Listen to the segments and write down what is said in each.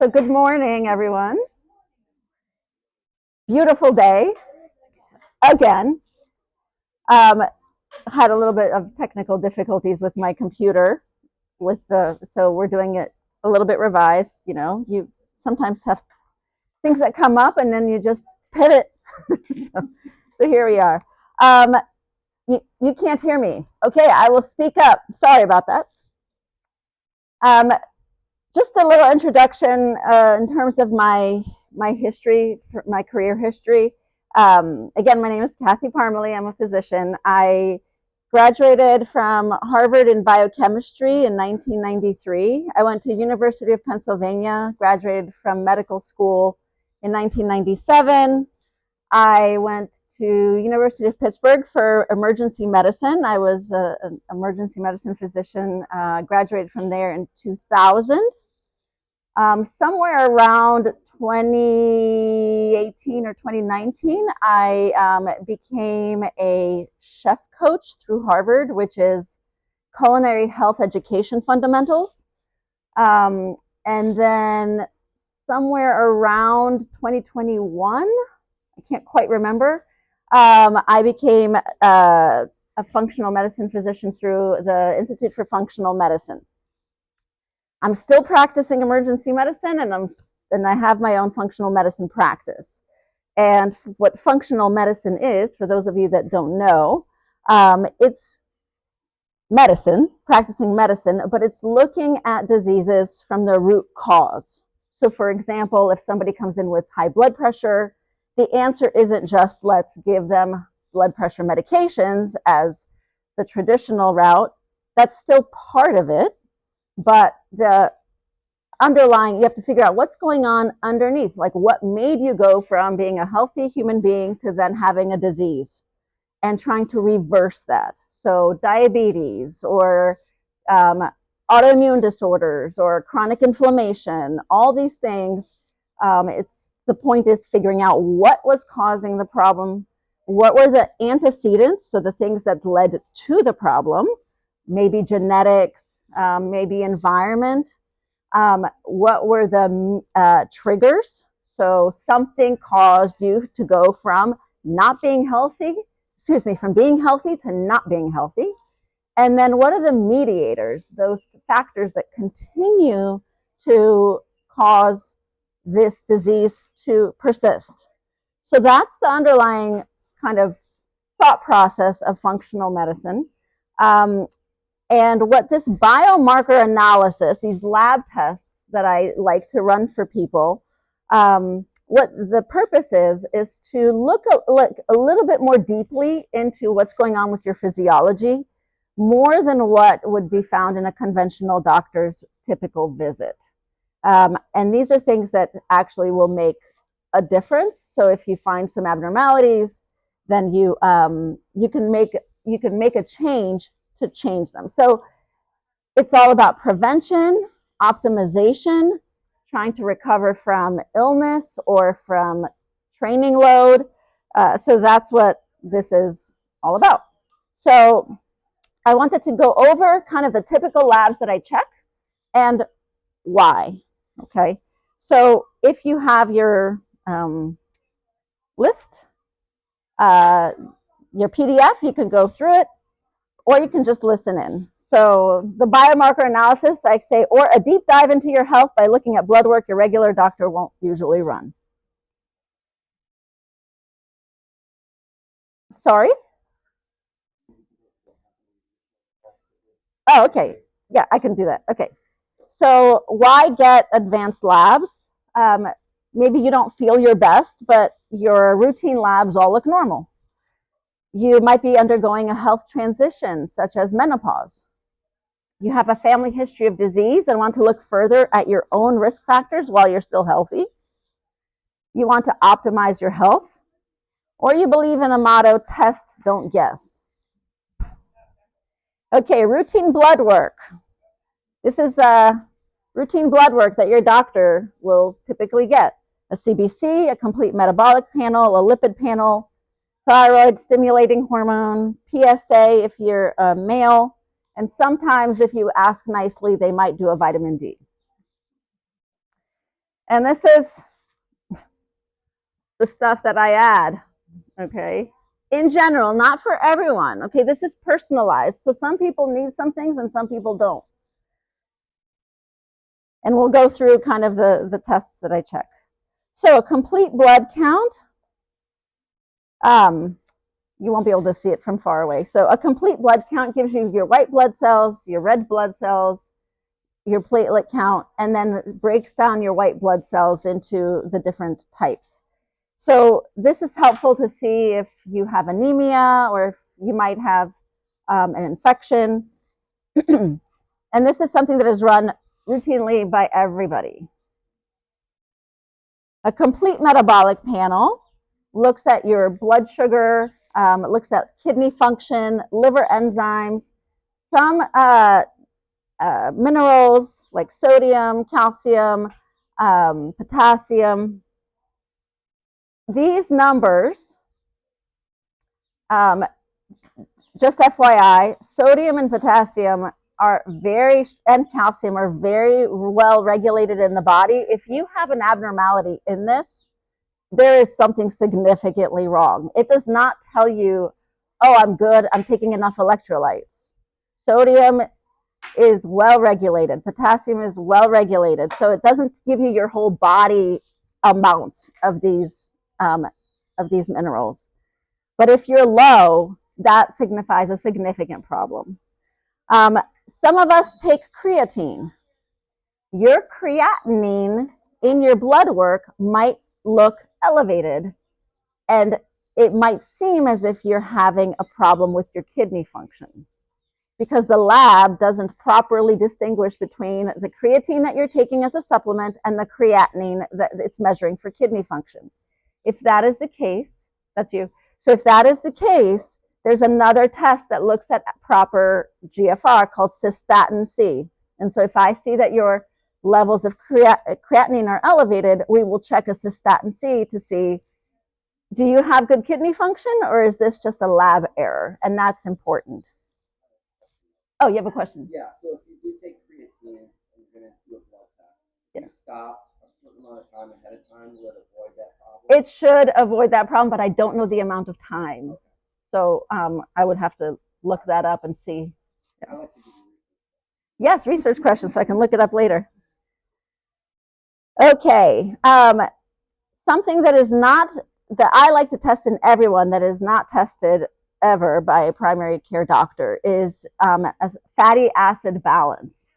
So good morning, everyone. Beautiful day again. Had a little bit of technical difficulties with my computer so we're doing it a little bit revised. You know, you sometimes have things that come up and then you just pivot. so here we are. You can't hear me. Okay, I will speak up. Sorry about that. Just a little introduction in terms of my history, my career history. Again, my name is Kathy Parmalee. I'm a physician. I graduated from Harvard in biochemistry in 1993. I went to University of Pennsylvania, graduated from medical school in 1997. I went to University of Pittsburgh for emergency medicine. I was an emergency medicine physician, graduated from there in 2000. Somewhere around 2018 or 2019, I became a chef coach through Harvard, which is Culinary Health Education Fundamentals. And then somewhere around 2021, I can't quite remember, I became a functional medicine physician through the Institute for Functional Medicine. I'm still practicing emergency medicine, and I have my own functional medicine practice. And what functional medicine is, for those of you that don't know, it's medicine, practicing medicine, but it's looking at diseases from the root cause. So for example, if somebody comes in with high blood pressure, the answer isn't just let's give them blood pressure medications as the traditional route. That's still part of it. But the underlying, you have to figure out what's going on underneath, like what made you go from being a healthy human being to then having a disease and trying to reverse that. So diabetes or autoimmune disorders or chronic inflammation, all these things, the point is figuring out what was causing the problem, what were the antecedents, so the things that led to the problem, maybe genetics, maybe environment. What were the triggers? So something caused you to go from not being healthy, from being healthy to not being healthy. And then what are the mediators, those factors that continue to cause this disease to persist? So that's the underlying kind of thought process of functional medicine. And what this biomarker analysis, these lab tests that I like to run for people, what the purpose is to look a little bit more deeply into what's going on with your physiology, more than what would be found in a conventional doctor's typical visit. And these are things that actually will make a difference. So if you find some abnormalities, then you can make a change to change them. So it's all about prevention, optimization, trying to recover from illness or from training load. So that's what this is all about. So I wanted to go over kind of the typical labs that I check and why. Okay. So if you have your list, your PDF, you can go through it, or you can just listen in. So the biomarker analysis, I say, or a deep dive into your health by looking at blood work your regular doctor won't usually run. Sorry? Oh, okay. Yeah, I can do that. Okay. So why get advanced labs? Maybe you don't feel your best, but your routine labs all look normal. You might be undergoing a health transition, such as menopause. You have a family history of disease and want to look further at your own risk factors while you're still healthy. You want to optimize your health, or you believe in the motto, test, don't guess. Okay, routine blood work. This is routine blood work that your doctor will typically get. A CBC, a complete metabolic panel, a lipid panel, thyroid stimulating hormone, PSA if you're a male, and sometimes if you ask nicely, they might do a vitamin D. And this is the stuff that I add, okay? In general, not for everyone, okay? This is personalized. So some people need some things and some people don't. And we'll go through kind of the tests that I check. So a complete blood count, you won't be able to see it from far away. So a complete blood count gives you your white blood cells, your red blood cells, your platelet count, and then breaks down your white blood cells into the different types. So this is helpful to see if you have anemia or if you might have an infection. And this is something that is run routinely by everybody. A complete metabolic panel looks at your blood sugar, it looks at kidney function, liver enzymes, some minerals like sodium, calcium, potassium. These numbers, just FYI, sodium and potassium and calcium are very well regulated in the body. If you have an abnormality in this, there is something significantly wrong. It does not tell you, oh, I'm good, I'm taking enough electrolytes. Sodium is well regulated, potassium is well regulated, so it doesn't give you your whole body amount of these minerals. But if you're low, that signifies a significant problem. Some of us take creatine. Your creatinine in your blood work might look elevated, and it might seem as if you're having a problem with your kidney function because the lab doesn't properly distinguish between the creatine that you're taking as a supplement and the creatinine that it's measuring for kidney function. If that is the case, that's you. So if that is the case, there's another test that looks at proper GFR called cystatin C. And so if I see that your levels of creatinine are elevated, we will check a cystatin C to see, do you have good kidney function or is this just a lab error? And that's important. Oh, you have a question? Yeah, so if you do take creatine and you're going to do a blood test, you stop a certain amount of time ahead of time, will it avoid that problem? It should avoid that problem, but I don't know the amount of time. Okay. So I would have to look that up and see. I like to do research. Yes, research questions, so I can look it up later. Okay, something that is not, that I like to test in everyone that is not tested ever by a primary care doctor is a fatty acid balance.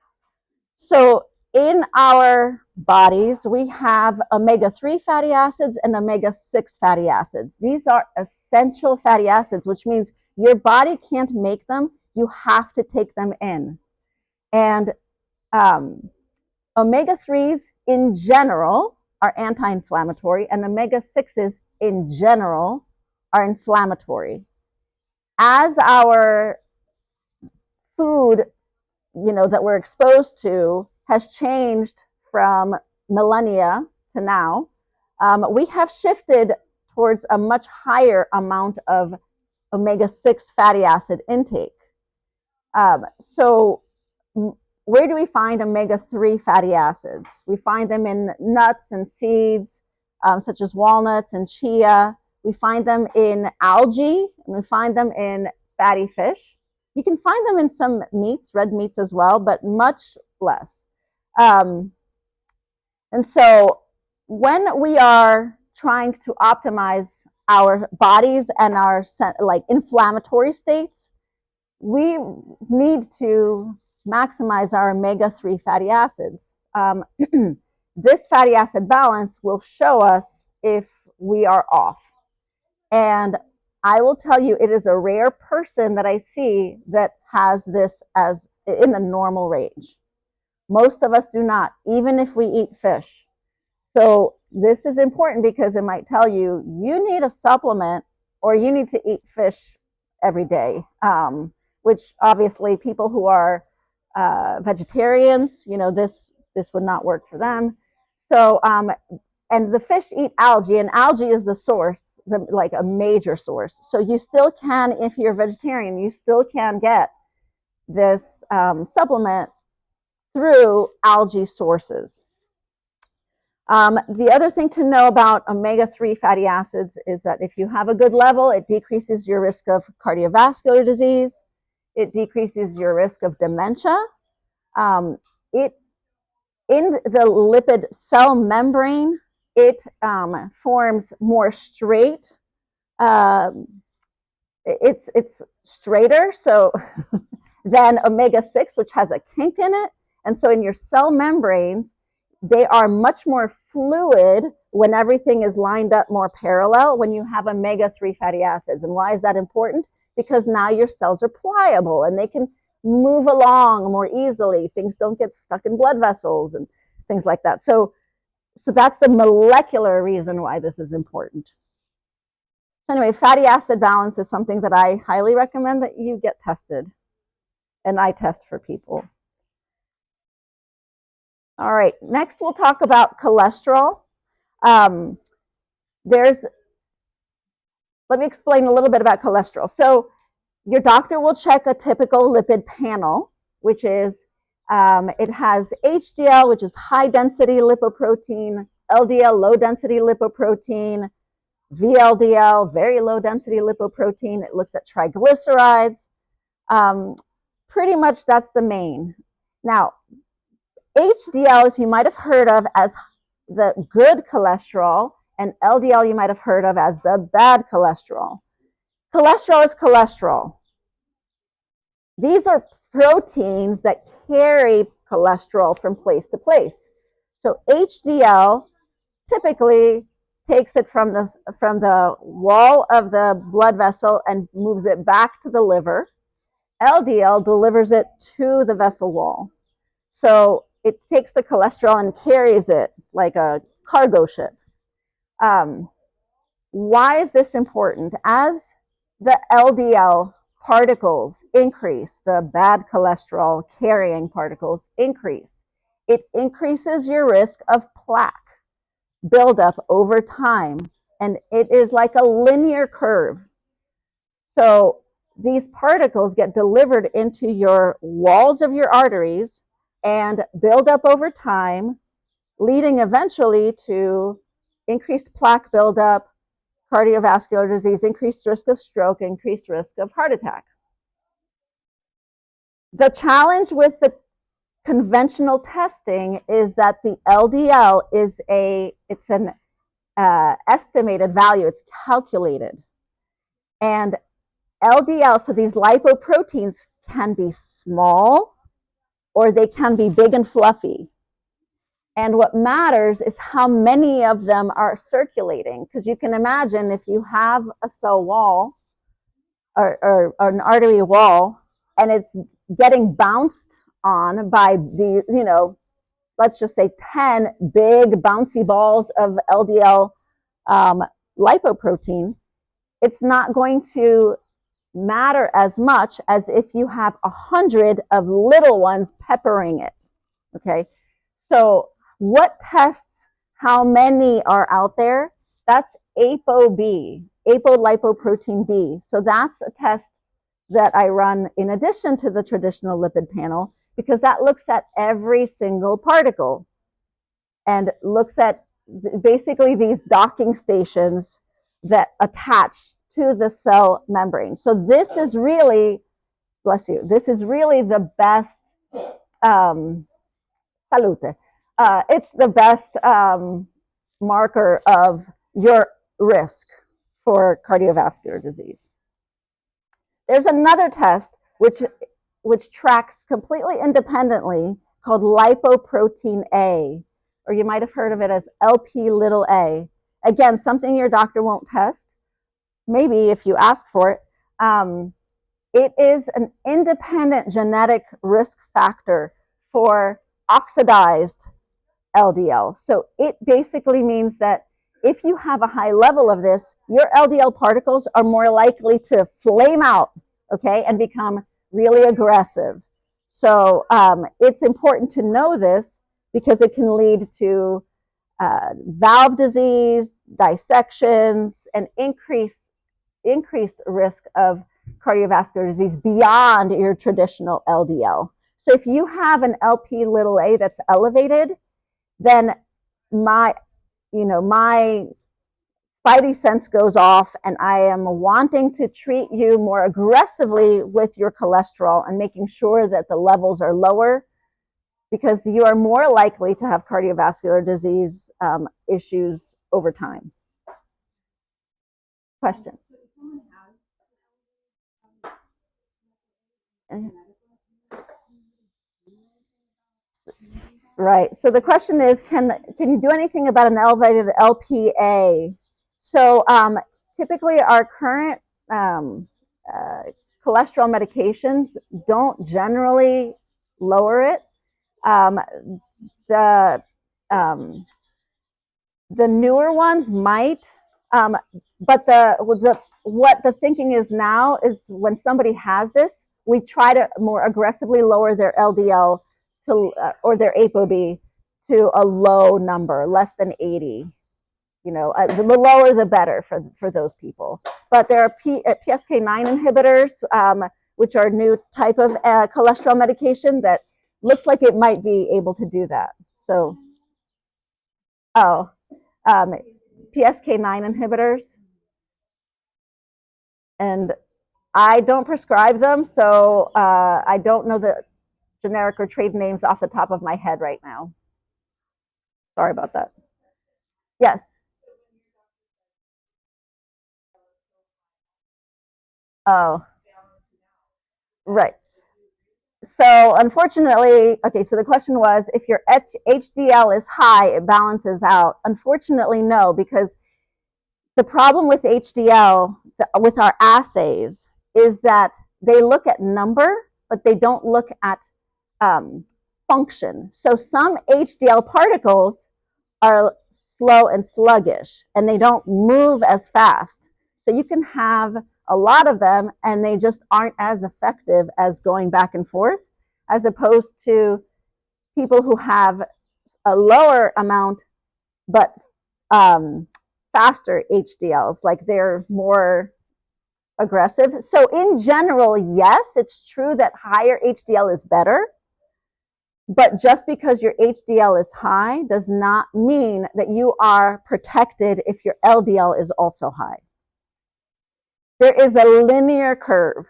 So in our bodies, we have omega-3 fatty acids and omega-6 fatty acids. These are essential fatty acids, which means your body can't make them. You have to take them in. And omega-3s in general are anti-inflammatory, and omega-6s in general are inflammatory. As our food, that we're exposed to has changed from millennia to now, we have shifted towards a much higher amount of omega-6 fatty acid intake. So where do we find omega-3 fatty acids? We find them in nuts and seeds, such as walnuts and chia. We find them in algae, and we find them in fatty fish. You can find them in some meats, red meats as well, but much less. And so when we are trying to optimize our bodies and our inflammatory states, we need to maximize our omega-3 fatty acids. This fatty acid balance will show us if we are off. And I will tell you, it is a rare person that I see that has this as in the normal range. Most of us do not, even if we eat fish. So this is important because it might tell you, you need a supplement or you need to eat fish every day, which obviously people who are vegetarians, this would not work for them. So, and the fish eat algae, and algae is the source, like a major source. So you still can, if you're vegetarian, you still can get this supplement through algae sources. The other thing to know about omega-3 fatty acids is that if you have a good level, it decreases your risk of cardiovascular disease. It decreases your risk of dementia. It in the lipid cell membrane, it forms more straight. It's straighter, so than omega-6, which has a kink in it. And so in your cell membranes, they are much more fluid when everything is lined up more parallel when you have omega-3 fatty acids. And why is that important? Because now your cells are pliable and they can move along more easily. Things don't get stuck in blood vessels and things like that. So that's the molecular reason why this is important. So anyway, fatty acid balance is something that I highly recommend that you get tested. And I test for people. All right, next we'll talk about cholesterol. Let me explain a little bit about cholesterol. So your doctor will check a typical lipid panel, which is, it has HDL, which is high density lipoprotein, LDL, low density lipoprotein, VLDL, very low density lipoprotein. It looks at triglycerides. Pretty much that's the main. Now, HDL, as you might have heard of as the good cholesterol, and LDL you might have heard of as the bad cholesterol. Cholesterol is cholesterol. These are proteins that carry cholesterol from place to place. So HDL typically takes it from the wall of the blood vessel and moves it back to the liver. LDL delivers it to the vessel wall. So it takes the cholesterol and carries it like a cargo ship. Why is this important? As the LDL particles increase, the bad cholesterol carrying particles increase, it increases your risk of plaque buildup over time. And it is like a linear curve. So these particles get delivered into your walls of your arteries and build up over time, leading eventually to increased plaque buildup, cardiovascular disease, increased risk of stroke, increased risk of heart attack. The challenge with the conventional testing is that the LDL is it's an estimated value, it's calculated. And LDL, so these lipoproteins can be small or they can be big and fluffy. And what matters is how many of them are circulating. Because you can imagine if you have a cell wall or an artery wall and it's getting bounced on by let's just say 10 big bouncy balls of LDL lipoprotein, it's not going to matter as much as if you have 100 of little ones peppering it. Okay, so what tests how many are out there? That's ApoB, apolipoprotein B. So that's a test that I run in addition to the traditional lipid panel, because that looks at every single particle and looks at basically these docking stations that attach to the cell membrane. So this is really, bless you, this is really the best, salute. It's the best marker of your risk for cardiovascular disease. There's another test which tracks completely independently called lipoprotein A, or you might have heard of it as LP little a. Again, something your doctor won't test, maybe if you ask for it. It is an independent genetic risk factor for oxidized LDL. So it basically means that if you have a high level of this, your LDL particles are more likely to flame out, okay, and become really aggressive. So it's important to know this because it can lead to valve disease, dissections, and increased risk of cardiovascular disease beyond your traditional LDL. So if you have an LP little a that's elevated, then my my spidey sense goes off, and I am wanting to treat you more aggressively with your cholesterol and making sure that the levels are lower, because you are more likely to have cardiovascular disease issues over time. Question. Right. So the question is, can you do anything about an elevated LPA? So typically, our current cholesterol medications don't generally lower it. Um, the the newer ones might, but what the thinking is now is when somebody has this, we try to more aggressively lower their LDL to or their ApoB to a low number, less than 80. The lower the better for those people. But there are PCSK9 inhibitors, which are a new type of cholesterol medication that looks like it might be able to do that. So, oh, um, PCSK9 inhibitors, and I don't prescribe them, so I don't know the generic or trade names off the top of my head right now. Sorry about that. Yes. Oh, right. So unfortunately, okay, so the question was, if your HDL is high, it balances out. Unfortunately, no, because the problem with HDL, with our assays, is that they look at number, but they don't look at function. So some HDL particles are slow and sluggish, and they don't move as fast. So you can have a lot of them, and they just aren't as effective as going back and forth, as opposed to people who have a lower amount but faster HDLs, like they're more aggressive. So in general, yes, it's true that higher HDL is better, but just because your HDL is high does not mean that you are protected if your LDL is also high. There is a linear curve,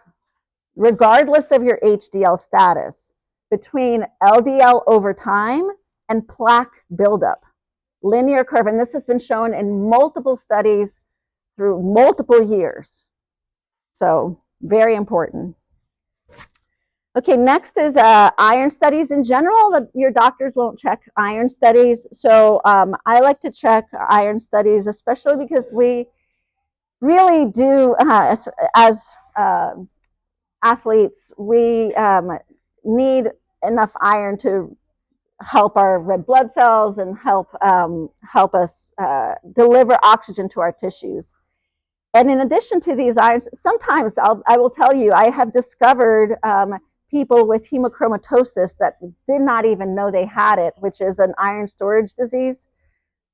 regardless of your HDL status, between LDL over time and plaque buildup. Linear curve, and this has been shown in multiple studies through multiple years. So, very important. Okay, next is iron studies in general. Your doctors won't check iron studies. So I like to check iron studies, especially because we really do, as athletes, we need enough iron to help our red blood cells and help us deliver oxygen to our tissues. And in addition to these irons, sometimes I will tell you, I have discovered people with hemochromatosis that did not even know they had it, which is an iron storage disease.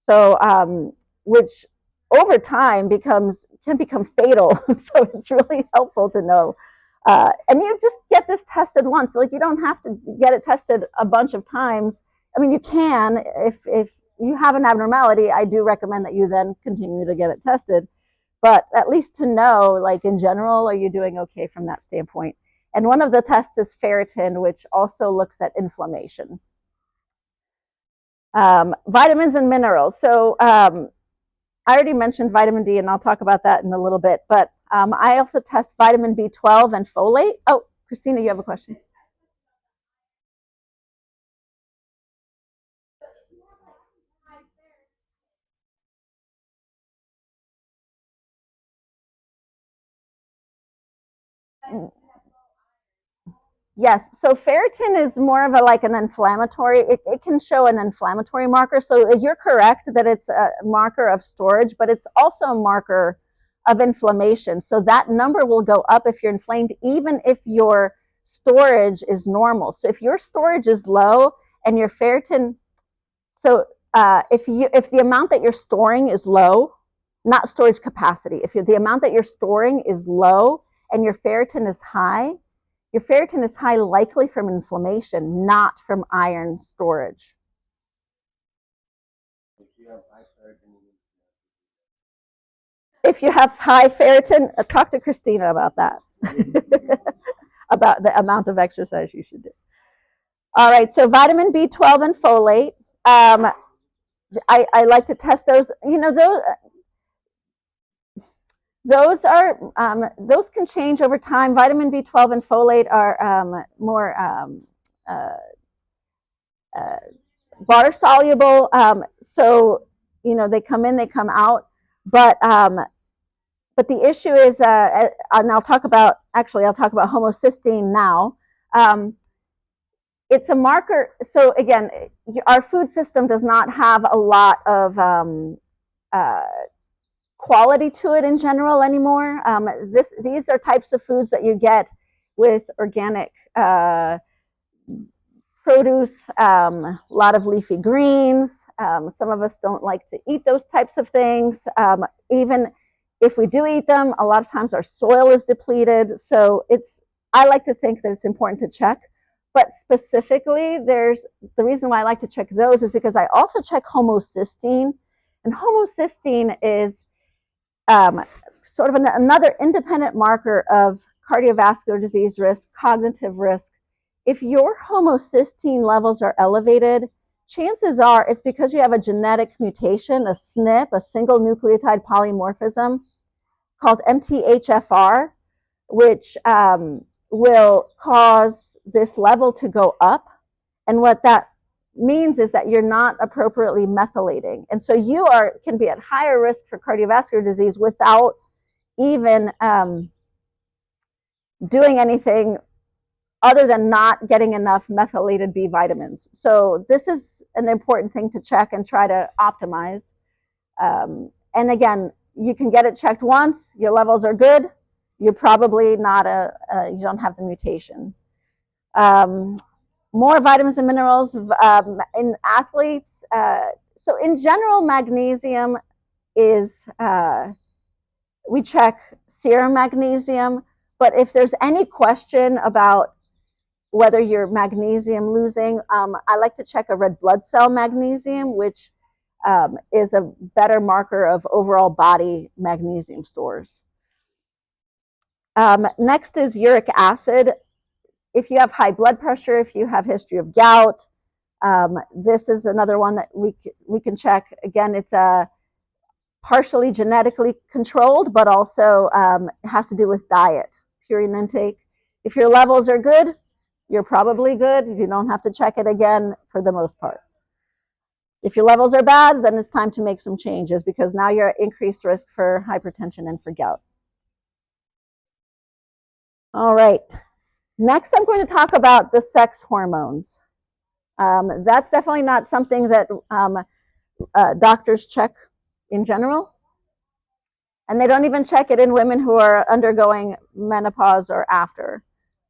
So, which over time can become fatal. So it's really helpful to know. And you just get this tested once. Like, you don't have to get it tested a bunch of times. I mean, you can if you have an abnormality. I do recommend that you then continue to get it tested. But at least to know, like, in general, are you doing okay from that standpoint? And one of the tests is ferritin, which also looks at inflammation. Vitamins and minerals. So I already mentioned vitamin D, and I'll talk about that in a little bit. But I also test vitamin B12 and folate. Oh, Christina, you have a question? Yes, so ferritin is more of like an inflammatory, it can show an inflammatory marker. So you're correct that it's a marker of storage, but it's also a marker of inflammation. So that number will go up if you're inflamed, even if your storage is normal. So if your storage is low and your ferritin, so if the amount that you're storing is low, not storage capacity, if the amount that you're storing is low and your ferritin is high, your ferritin is high likely from inflammation, not from iron storage. you have high ferritin, you need If you have high ferritin, talk to Christina about that, about the amount of exercise you should do. All right, so vitamin B12 and folate. I like to test those. You know, those can change over time. Vitamin B12 and folate are more uh, uh, water soluble, so you know they come in, they come out. But the issue is, and I'll talk about homocysteine now. It's a marker. So again, our food system does not have a lot of uh, quality to it in general anymore. These are types of foods that you get with organic produce, a lot of leafy greens. Some of us don't like to eat those types of things. Even if we do eat them, a lot of times our soil is depleted. So I like to think that it's important to check. But specifically, the reason why I like to check those is because I also check homocysteine. And homocysteine is sort of another independent marker of cardiovascular disease risk, cognitive risk. If your homocysteine levels are elevated, chances are it's because you have a genetic mutation, a SNP, a single nucleotide polymorphism, called MTHFR, which will cause this level to go up. And what that means is that you're not appropriately methylating. And so you can be at higher risk for cardiovascular disease without even doing anything other than not getting enough methylated B vitamins. So this is an important thing to check and try to optimize. And again, you can get it checked once, your levels are good, you're probably not you don't have the mutation. More vitamins and minerals in athletes. So in general, magnesium is, we check serum magnesium, but if there's any question about whether you're magnesium losing, I like to check a red blood cell magnesium, which is a better marker of overall body magnesium stores. Next is uric acid. If you have high blood pressure, if you have history of gout, this is another one that we can check. Again, it's partially genetically controlled, but also has to do with diet, purine intake. If your levels are good, you're probably good. You don't have to check it again for the most part. If your levels are bad, then it's time to make some changes because now you're at increased risk for hypertension and for gout. All right. Next, I'm going to talk about the sex hormones. That's definitely not something that doctors check in general. And they don't even check it in women who are undergoing menopause or after.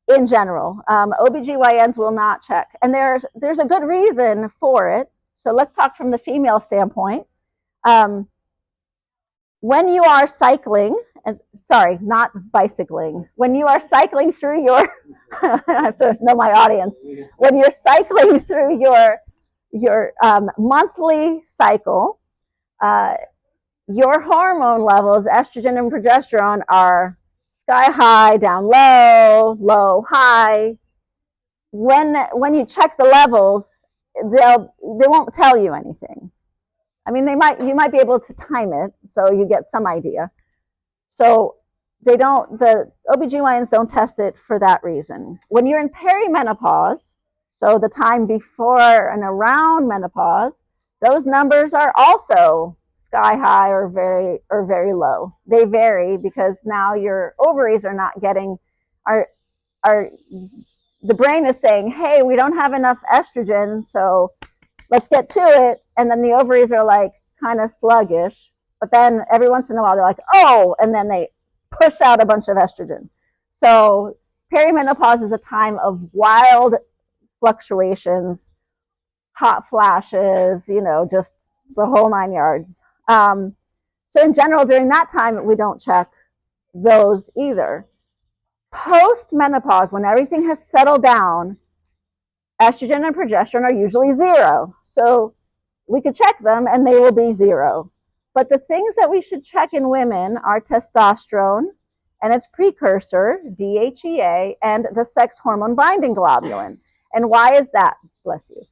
In general, OBGYNs will not check. And there's a good reason for it. So let's talk from the female standpoint. When you are cycling, sorry, not bicycling, when you are cycling through your, I have to know my audience, when you're cycling through your monthly cycle, your hormone levels, estrogen and progesterone, are sky high, down low, low, high. When you check the levels, they won't tell you anything. I mean, you might be able to time it so you get some idea. So the OBGYNs don't test it for that reason. When you're in perimenopause, so the time before and around menopause, those numbers are also sky high or very low. They vary because now your ovaries are not getting the brain is saying, hey, we don't have enough estrogen, so let's get to it. And then the ovaries are like kind of sluggish. But then every once in a while, they're like, oh, and then they push out a bunch of estrogen. So perimenopause is a time of wild fluctuations, hot flashes, just the whole 9 yards. So in general, during that time, we don't check those either. Post-menopause, when everything has settled down, estrogen and progesterone are usually zero. So we could check them and they will be 0. But the things that we should check in women are testosterone and its precursor, DHEA, and the sex hormone binding globulin. And why is that? Bless you.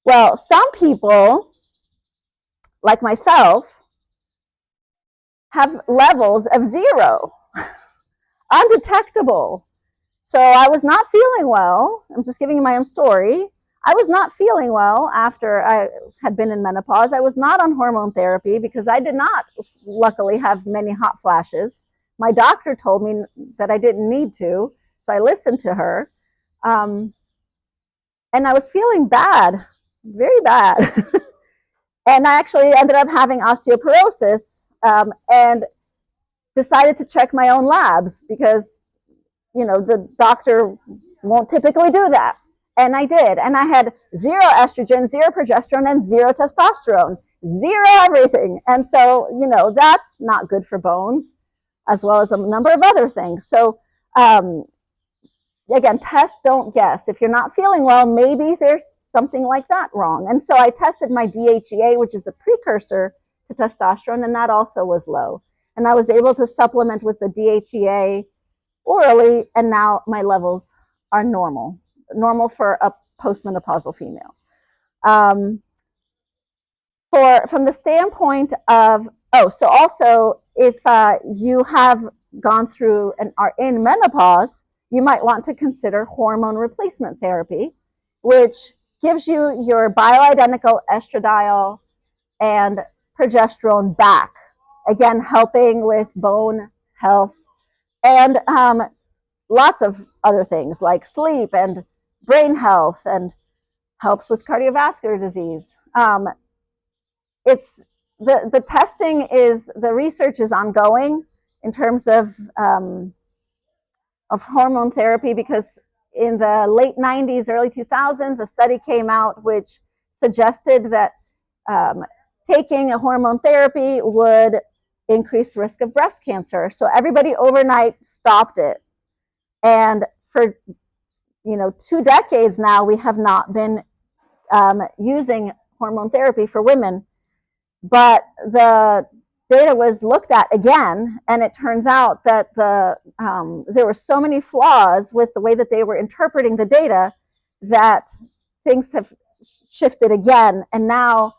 Well, some people, like myself, have levels of 0, undetectable. So I was not feeling well. I'm just giving you my own story. I was not feeling well after I had been in menopause. I was not on hormone therapy because I did not, luckily, have many hot flashes. My doctor told me that I didn't need to, so I listened to her. And I was feeling bad, very bad. And I actually ended up having osteoporosis, and decided to check my own labs because, the doctor won't typically do that. And I did. And I had 0 estrogen, 0 progesterone, and 0 testosterone, 0 everything. And so, that's not good for bones, as well as a number of other things. So, again, test, don't guess. If you're not feeling well, maybe there's something like that wrong. And so I tested my DHEA, which is the precursor to testosterone, and that also was low. And I was able to supplement with the DHEA orally, and now my levels are normal for a postmenopausal female. From the standpoint of, so also if you have gone through and are in menopause, you might want to consider hormone replacement therapy, which gives you your bioidentical estradiol and progesterone back. Again, helping with bone health and lots of other things like sleep and brain health, and helps with cardiovascular disease. It's the testing is, the research is ongoing in terms of hormone therapy, because in the late 90s, early 2000s, a study came out which suggested that taking a hormone therapy would increase risk of breast cancer. So everybody overnight stopped it. And for 2 decades now, we have not been using hormone therapy for women. But the data was looked at again, and it turns out that there were so many flaws with the way that they were interpreting the data that things have shifted again. And now,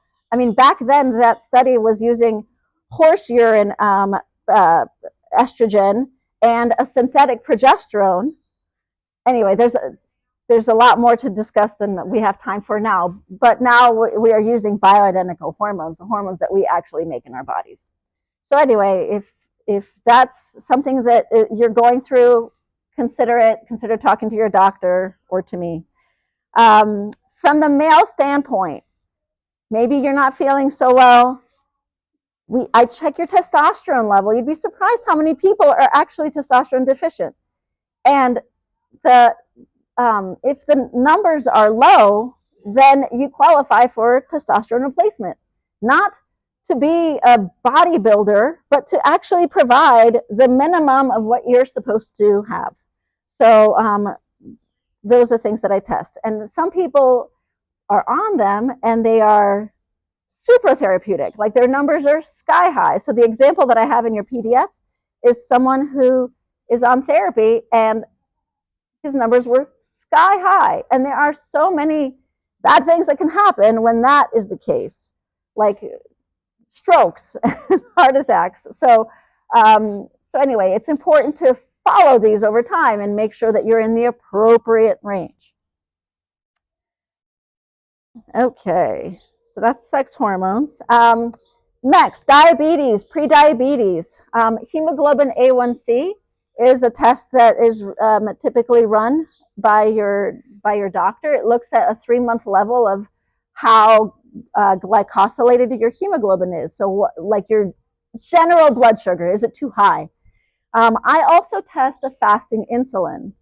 back then that study was using horse urine estrogen and a synthetic progesterone. Anyway, there's a lot more to discuss than we have time for now. But now we are using bioidentical hormones, the hormones that we actually make in our bodies. So anyway, if that's something that you're going through, consider it. Consider talking to your doctor or to me. From the male standpoint, maybe you're not feeling so well. I check your testosterone level. You'd be surprised how many people are actually testosterone deficient. And if the numbers are low, then you qualify for testosterone replacement. Not to be a bodybuilder, but to actually provide the minimum of what you're supposed to have. So those are things that I test. And some people are on them and they are super therapeutic, like their numbers are sky high. So the example that I have in your PDF is someone who is on therapy and his numbers were sky high. And there are so many bad things that can happen when that is the case, like strokes and heart attacks. So anyway, it's important to follow these over time and make sure that you're in the appropriate range. Okay, so that's sex hormones. Next, diabetes, pre-diabetes. Hemoglobin A1C is a test that is typically run by your doctor. It looks at a 3-month level of how glycosylated your hemoglobin is. So like your general blood sugar, is it too high? I also test the fasting insulin.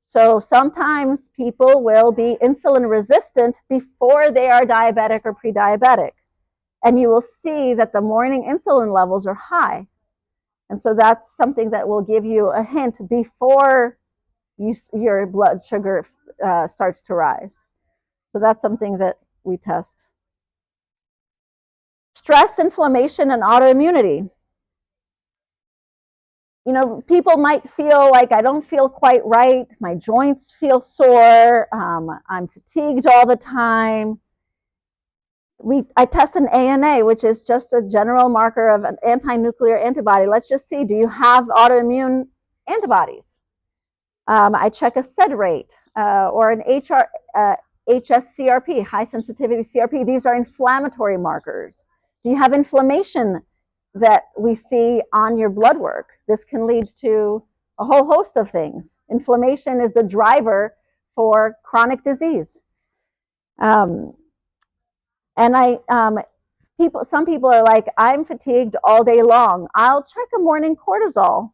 So sometimes people will be insulin resistant before they are diabetic or pre-diabetic. And you will see that the morning insulin levels are high. And so that's something that will give you a hint before your blood sugar starts to rise. So that's something that we test. Stress, inflammation, and autoimmunity. You know, people might feel like, I don't feel quite right, my joints feel sore, I'm fatigued all the time. I test an ANA, which is just a general marker of an anti-nuclear antibody. Let's just see, do you have autoimmune antibodies? I check a SED rate or an HSCRP, high sensitivity CRP. These are inflammatory markers. Do you have inflammation that we see on your blood work? This can lead to a whole host of things. Inflammation is the driver for chronic disease. Some people are like, I'm fatigued all day long. I'll check a morning cortisol.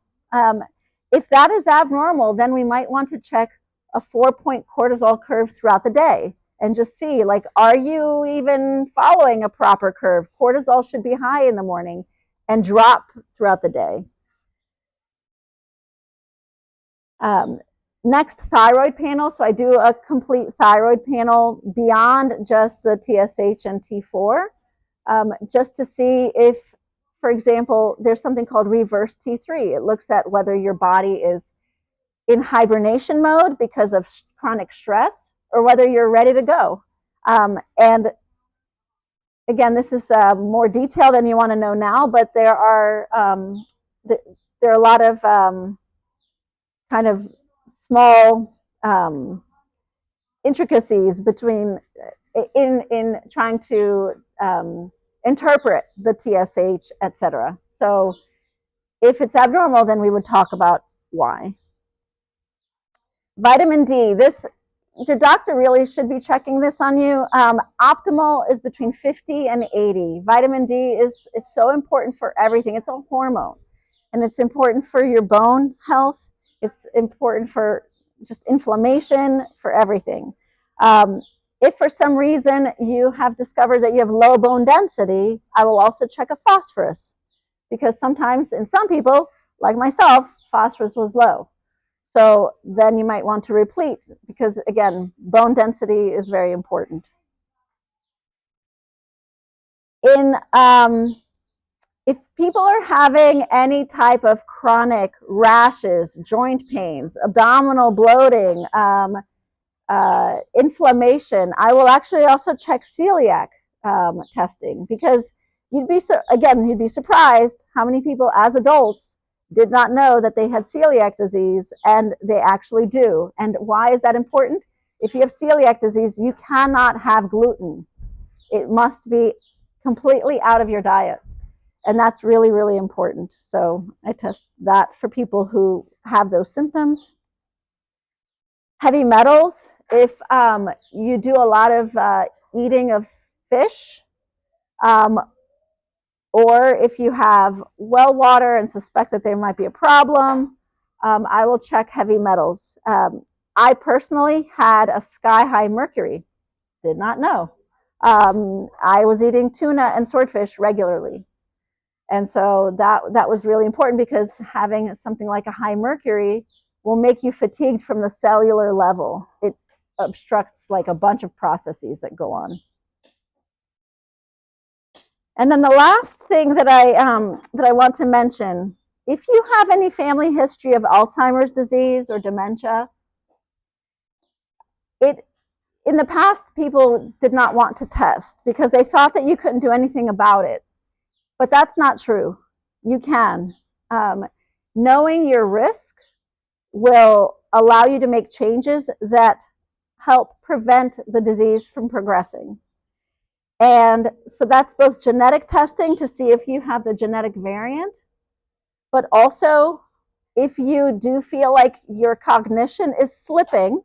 If that is abnormal, then we might want to check a 4-point cortisol curve throughout the day and just see, like, are you even following a proper curve? Cortisol should be high in the morning and drop throughout the day. Next, thyroid panel. So I do a complete thyroid panel beyond just the TSH and T4, just to see if, for example, there's something called reverse T3. It looks at whether your body is in hibernation mode because of chronic stress or whether you're ready to go. And again, this is more detail than you want to know now, but there are a lot of kind of small intricacies between in trying to interpret the TSH, etc. So if it's abnormal, then we would talk about why. Vitamin D, your doctor really should be checking this on you. Optimal is between 50 and 80. Vitamin D is so important for everything. It's a hormone, and it's important for your bone health. It's important for just inflammation, for everything. If for some reason you have discovered that you have low bone density, I will also check a phosphorus, because sometimes in some people, like myself, phosphorus was low. So then you might want to replete, because again, bone density is very important. If people are having any type of chronic rashes, joint pains, abdominal bloating, inflammation, I will actually also check celiac testing, because you'd be surprised how many people as adults did not know that they had celiac disease, and they actually do. And why is that important? If you have celiac disease, you cannot have gluten. It must be completely out of your diet. And that's really, really important. So I test that for people who have those symptoms. Heavy metals, if you do a lot of eating of fish, or if you have well water and suspect that there might be a problem, I will check heavy metals. I personally had a sky-high mercury. Did not know. I was eating tuna and swordfish regularly. And so that was really important, because having something like a high mercury will make you fatigued from the cellular level. It obstructs like a bunch of processes that go on. And then the last thing that I want to mention, if you have any family history of Alzheimer's disease or dementia, in the past, people did not want to test because they thought that you couldn't do anything about it. But that's not true. You can. Knowing your risk will allow you to make changes that help prevent the disease from progressing. And so that's both genetic testing to see if you have the genetic variant, but also if you do feel like your cognition is slipping,